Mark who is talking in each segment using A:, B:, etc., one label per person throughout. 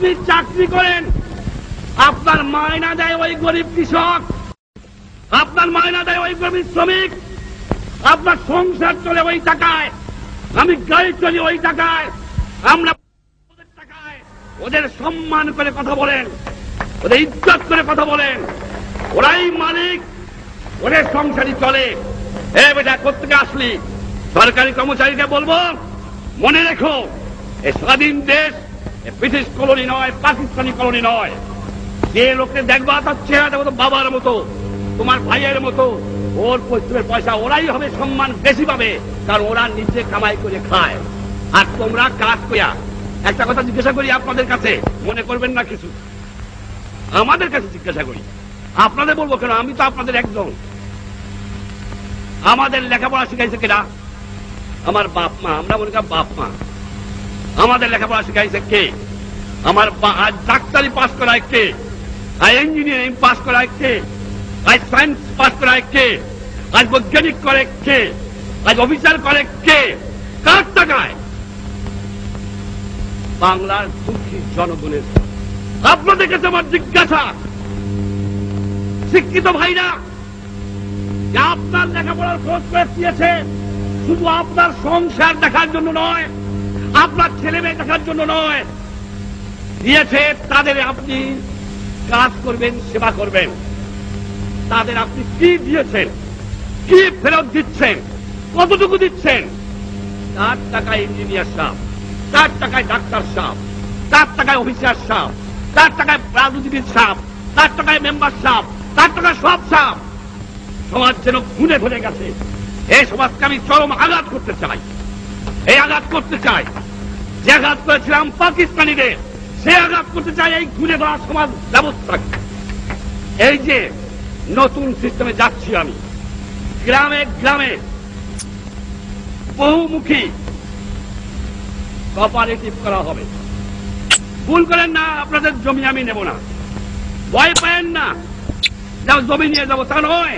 A: আপনি চাকরি করেন, আপনার মায়না দেয় ওই গরিব কৃষক, আপনার মায়না দেয় ওই গরিব শ্রমিক, আপনার সংসার চলে ওই টাকায়, আমি গাড়ি চলি ওই টাকায়, আমরা ওদের টাকায় ওদের সম্মান করে কথা বলেন, ওদের ইজ্জত করে কথা বলেন, ওরাই মালিক, ওদের সংসারই চলে। এ বেটা কোত্থেকে আসলি? সরকারি কর্মচারীকে বলবো মনে রেখো, এই স্বাধীন দেশ ব্রিটিশ কলোনি নয়, পাকিস্তানি কলোনি নয়। যে লোককে দেখবা তার চেহারা দেখো তো বাবার মতো, তোমার ভাইয়ের মতো, ওর পরিশ্রমের পয়সা ওরাই হবে সম্মান বেশি পাবে, কারণ ওরা নিজে কামাই করে খায়, আর তোমরা কাজ করিয়া। একটা কথা জিজ্ঞাসা করি আপনাদের কাছে, মনে করবেন না কিছু, আমাদের কাছে জিজ্ঞাসা করি, আপনাদের বলবো কেন, আমি তো আপনাদের একজন। আমাদের লেখাপড়া শিখাইছে কেনা? আমার বাপ মা, আমরা মনে করি বাপ মা। আমাদের লেখাপড়া শিখাইছে কে? আমার আজ ডাক্তারি পাস করায় কে? আজ ইঞ্জিনিয়ারিং পাস করায় কে? আজ সায়েন্স পাস করায় কে? আজ বৈজ্ঞানিক করে কে? আজ অফিসার করে কে? কার টাকায়? বাংলার দুঃখী জনগণের। আপনাদের কাছে আমার জিজ্ঞাসা, শিক্ষিত ভাইরা, আপনার লেখাপড়ার খোঁজ করে দিয়েছে শুধু আপনার সংসার দেখার জন্য নয়, আপনার ছেলে মেয়ে দেখার জন্য নয়, দিয়েছে তাদের আপনি কাজ করবেন, সেবা করবেন। তাদের আপনি কি দিয়েছেন, কি ফেরত দিচ্ছেন, কতটুকু দিচ্ছেন? তার টাকায় ইঞ্জিনিয়ার সাহেব, তার টাকায় ডাক্তার সাহেব, তার টাকায় অফিসার সাহেব, তার টাকায় রাজনীতিবিদ সাহেব, তার টাকায় মেম্বার সাহেব, তার টাকায় সব সাহেব। সমাজ যেন খুনে ভরে গেছে। এই সমাজকে আমি চরম আঘাত করতে চাই, এই আঘাত করতে চাই। যে আঘাত করেছিলাম পাকিস্তানিদের, সে আঘাত করতে চাই এই খুনে ভরা সমাজ ব্যবস্থাকে। এই যে নতুন সিস্টেমে যাচ্ছি আমি, গ্রামে গ্রামে বহুমুখী কোঅপারেটিভ করা হবে। ভুল করেন না, আপনাদের জমি আমি নেব না, ভয় পায়েন না, জমি নিয়ে যাবো তা নয়।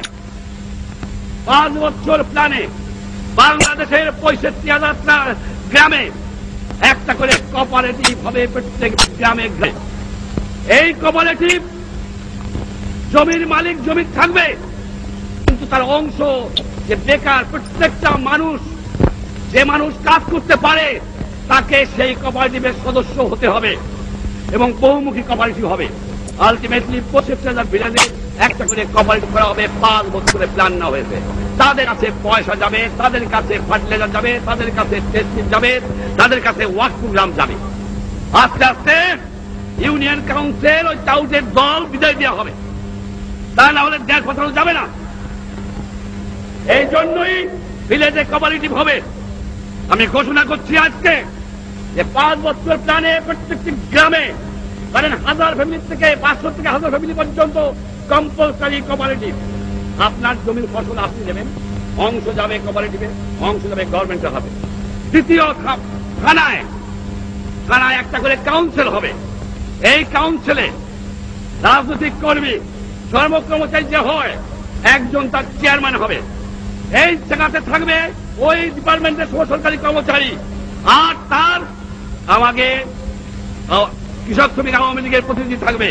A: 5 বছর প্ল্যানে বাংলাদেশের 65,000 গ্রামে একটা করে কোঅপারেটিভ হবে, প্রত্যেক গ্রামে গ্রামে। এই কোঅপারেটিভ জমির মালিক জমি থাকবে, কিন্তু তার অংশ যে বেকার প্রত্যেকটা মানুষ, যে মানুষ কাজ করতে পারে, তাকে সেই কোঅপারেটিভের সদস্য হতে হবে এবং বহুমুখী কোঅপারেটিভ হবে। আলটিমেটলি 65,000 ভিলেজে একটা করে কোঅপারেটিভ করা হবে। 5 বছরে প্ল্যান না হয়েছে। তাদের কাছে পয়সা যাবে, তাদের কাছে ফার্টিলাইজার যাবে, তাদের কাছে টেস্টিং যাবে, তাদের কাছে ওয়ার্ক প্রোগ্রাম যাবে। আস্তে আস্তে ইউনিয়ন কাউন্সিল ওই টাউটের দল বিদায় দেওয়া হবে, তা না হলে দেশ পাঠানো যাবে না। এই জন্যই ভিলেজে কোঅপারেটিভ হবে। আমি ঘোষণা করছি আজকে যে 5 বছর প্ল্যানে প্রত্যেকটি গ্রামে, ধরেন 1000 ফ্যামিলি থেকে 500 থেকে 1000 ফ্যামিলি পর্যন্ত কম্পালসারি কোঅপারেটিভ। আপনার জমির ফসল আপনি নেবেন, অংশ যাবে কোঅপারেটিভে, অংশ যাবে গভর্নমেন্টে হবে। দ্বিতীয়, থানায় একটা করে কাউন্সিল হবে। এই কাউন্সিলে রাজনৈতিক কর্মী, কর্মচারী যে হয়, একজন তার চেয়ারম্যান হবে। এই জায়গাতে থাকবে ওই ডিপার্টমেন্টের সরকারি কর্মচারী, আর তার আমাকে কৃষক শ্রমিক আওয়ামী লীগের প্রতিনিধি থাকবে,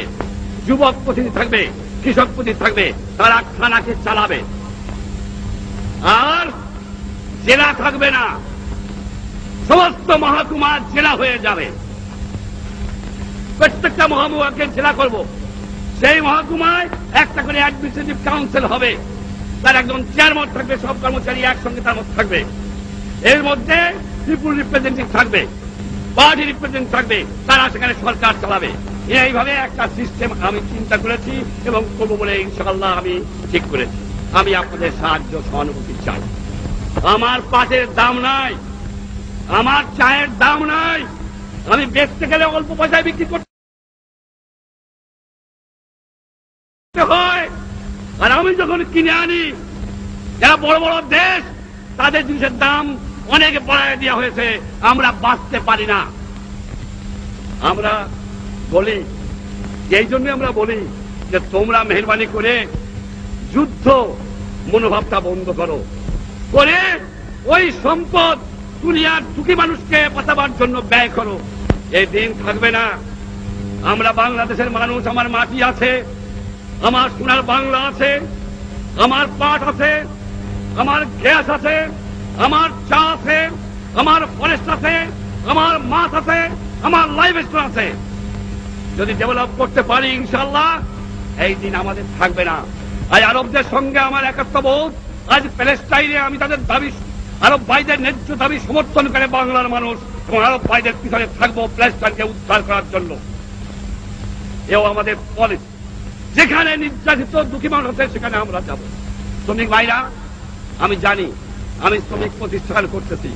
A: যুবক প্রতিনিধি থাকবে, কৃষক প্রতিনিধি থাকবে। তারা থানাকে চালাবে। আর জেলা থাকবে না, সমস্ত মহকুমা জেলা হয়ে যাবে। প্রত্যেকটা মহকুমাকে জেলা করব। সেই মহকুমায় একটা করে অ্যাডমিনিস্ট্রেটিভ কাউন্সিল হবে, তার একজন চেয়ারম্যান থাকবে, সব কর্মচারী একসঙ্গে তার মধ্যে থাকবে। এর মধ্যে পিপুল রিপ্রেজেন্টেটিভ থাকবে, পার্টি রিপ্রেজেন্টেটিভ থাকবে, তারা সেখানে সরকার চালাবে। এইভাবে একটা সিস্টেম আমি চিন্তা করেছি এবং করবো বলে ইনশাআল্লাহ আমি ঠিক করেছি। আমি আপনাদের সাহায্য সহানুভূতি চাই। আমার পাটের দাম নাই, আমার চায়ের দাম নাই, আমি বেচতে গেলে অল্প পয়সায় বিক্রি করতে হয়, আর আমি যখন কিনে আনি, যারা বড় বড় দেশ, তাদের জিনিসের দাম অনেক বাড়ায় দেওয়া হয়েছে, আমরা বাঁচতে পারি না। আমরা বলি, এই জন্য আমরা বলি যে তোমরা মেহরবানি করে যুদ্ধ মনোভাবটা বন্ধ করো, করে ওই সম্পদ দুনিয়ার দুঃখী মানুষকে বাঁচাবার জন্য ব্যয় করো। এই দিন থাকবে না, আমরা বাংলাদেশের মানুষ, আমার মাটি আছে, আমার সোনার বাংলা আছে, আমার পাট আছে, আমার গ্যাস আছে, আমার চা আছে, আমার ফরেস্ট আছে, আমার মাছ আছে, আমার লাইভ স্টোর আছে। যদি ডেভেলপ করতে পারি ইনশাআল্লাহ এই দিন আমাদের থাকবে না। আজ আরবদের সঙ্গে আমার একাত্মবোধ, আজ প্যালেস্টাইনে আমি তাদের দাবি, আরব ভাইদের ন্যায্য দাবি সমর্থন করে বাংলার মানুষ, এবং আরব ভাইদের পিছনে থাকবো প্যালেস্টাইনকে উদ্ধার করার জন্য। এও আমাদের পলিসি। যেখানে নির্যাতিত দুঃখী মানুষ আছে সেখানে আমরা যাব। শ্রমিক ভাইরা, আমি জানি আমি শ্রমিক প্রতিষ্ঠান করতেছি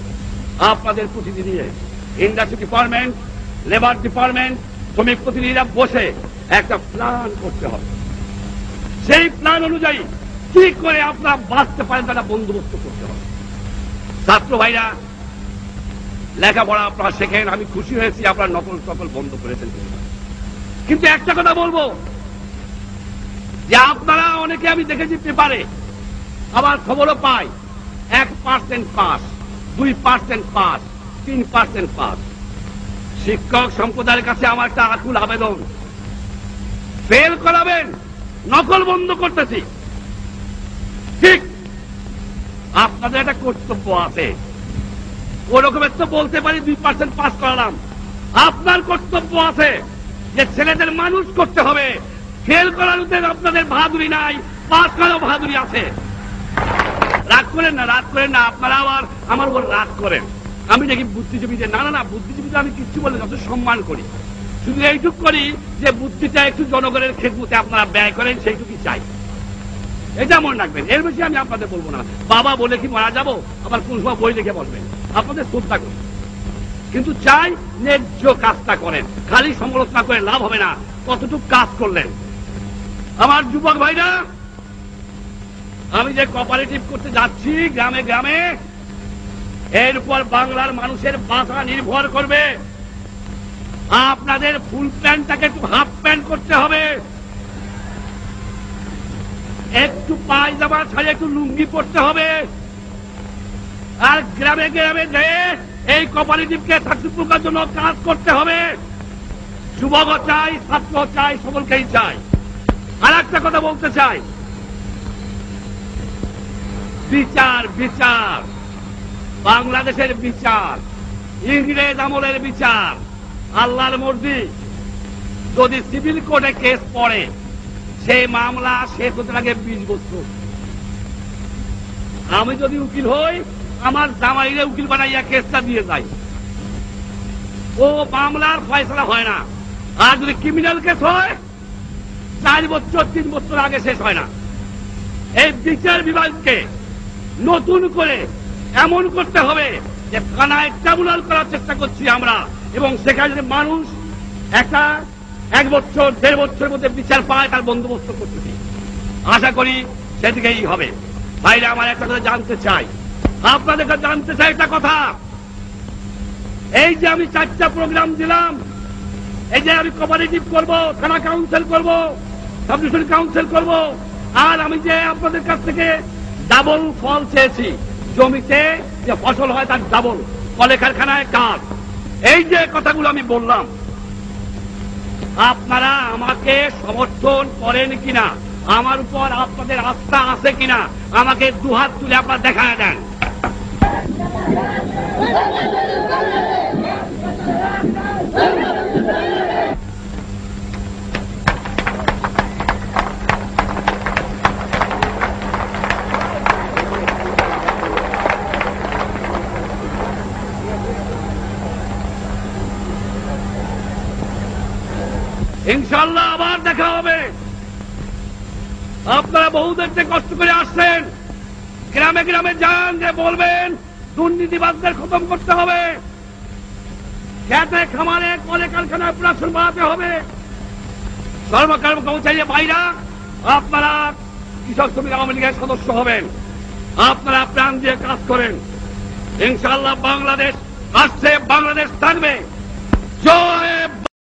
A: আপনাদের প্রতিনিধি নিয়ে। ইন্ডাস্ট্রি ডিপার্টমেন্ট, লেবার ডিপার্টমেন্ট, শ্রমিক প্রতিনিধিরা বসে একটা প্ল্যান করতে হবে। সেই প্ল্যান অনুযায়ী কি করে আপনারা বাঁচতে পারেন তারা বন্দোবস্ত করতে হবে। ছাত্র ভাইরা, লেখাপড়া আপনারা শেখেন, আমি খুশি হয়েছি আপনারা নকল টকল বন্ধ করেছেন। কিন্তু একটা কথা বলবো যে আপনারা অনেকে আমি দেখেছি পেপারে, আবার খবরও পাই 1% পাস, 2% পাস, 3% পাস। শিক্ষক সম্প্রদায়ের কাছে আমার একটা আকুল আবেদন, ফেল করাবেন, নকল বন্ধ করতেছি। ঠিক আপনাদের একটা কর্তব্য আছে, ওরকমের তো বলতে পারি 2% পাস করালাম। আপনার কর্তব্য আছে যে ছেলেদের মানুষ করতে হবে। ফেল করার উদ্দেশ্যে আপনাদের বাহাদুরি নাই, পাস করার বাহাদুরি আছে। রাগ করেন না, রাগ করেন না, আপনারা আবার আমার উপর রাগ করেন। আমি দেখি বুদ্ধিজীবীদের, না না না, বুদ্ধিজীবীদের আমি কিচ্ছু বলে যত সম্মান করি, শুধু এইটুক করি যে বুদ্ধিটা একটু জনগণের খেদমতে আপনারা ব্যয় করেন, সেইটুকুই চাই। এটা মনে রাখবেন, এর বেশি আমি আপনাদের বলবো না। বাবা বলে কি মারা যাবো, আবার কোন সময় বই লিখে বলবেন, আপনাদের শ্রদ্ধা করি। কিন্তু চাই ন্যায্য কাজটা করেন, খালি সমালোচনা করে লাভ হবে না, কতটুকু কাজ করলেন। আমার যুবক ভাইরা, আমি যে কোঅপারেটিভ করতে যাচ্ছি গ্রামে গ্রামে, এর উপর বাংলার মানুষের বাঁচা নির্ভর করবে। আপনাদের ফুল প্যান্টটাকে একটু হাফ প্যান্ট করতে হবে, একটু পায়জামা ছাড়িয়ে একটু লুঙ্গি পড়তে হবে, আর গ্রামে গ্রামে যেয়ে এই কোঅপারেটিভকে সাকসেসফুল করার জন্য কাজ করতে হবে। যুবক চাই, ছাত্র চাই, সকলকেই চাই। আর একটা কথা বলতে চাই, বিচার বিচার, বাংলাদেশের বিচার, ইংরেজ আমলের বিচার, আল্লাহর মর্জি। যদি সিভিল কোর্টে কেস পড়ে, সেই মামলা শেষ হতে লাগে 20 বছর। আমি যদি উকিল হই, আমার জামাইরে উকিল বানাইয়া কেসটা দিয়ে যাই, ও মামলার ফয়সালা হয় না। আর যদি ক্রিমিনাল কেস হয়, 4 বছর 3 বছর আগে শেষ হয় না। এই বিচার বিভাগকে নতুন করে এমন করতে হবে যে থানায় ট্রাইব্যুনাল করার চেষ্টা করছি আমরা, এবং সেখানে মানুষ একটা 1 বছর 1.5 বছরের মধ্যে বিচার পায়, তার বন্দোবস্ত করতেছি। আশা করি সেদিকেই হবে। ভাইরা, আমার একটা কথা জানতে চাই, আপনাদের কাছে জানতে চাই একটা কথা। এই যে আমি 4টা প্রোগ্রাম দিলাম, এই যে আমি কোঅপারেটিভ করব, থানা কাউন্সিল করব, সাব ডিভিশন কাউন্সিল করব, আর আমি যে আপনাদের কাছ থেকে ডাবল ফল চেয়েছি, জমিতে যে ফসল হয় তার ডাবল, কলে কারখানায় কাজ, এই যে কথাগুলো আমি বললাম, আপনারা আমাকে সমর্থন করেন কিনা, আমার উপর আপনাদের আস্থা আছে কিনা, আমাকে দুহাত তুলে আপনারা দেখা দেন। ইনশাআল্লাহ আবার দেখা হবে। আপনারা বহুদের থেকে কষ্ট করে আসছেন, গ্রামে গ্রামে যান, যে বলবেন দুর্নীতিবাদদের খতম করতে হবে, খেতে খামারে কলে কারখানায় প্রোডাকশন বাড়াতে হবে। সর্বকর্ম কর্মচারী ভাইরা, আপনারা কৃষক শ্রমিক আওয়ামী লীগের সদস্য হবেন, আপনারা প্রাণ দিয়ে কাজ করেন। ইনশাআল্লাহ বাংলাদেশ আসছে, বাংলাদেশ থাকবে। জয়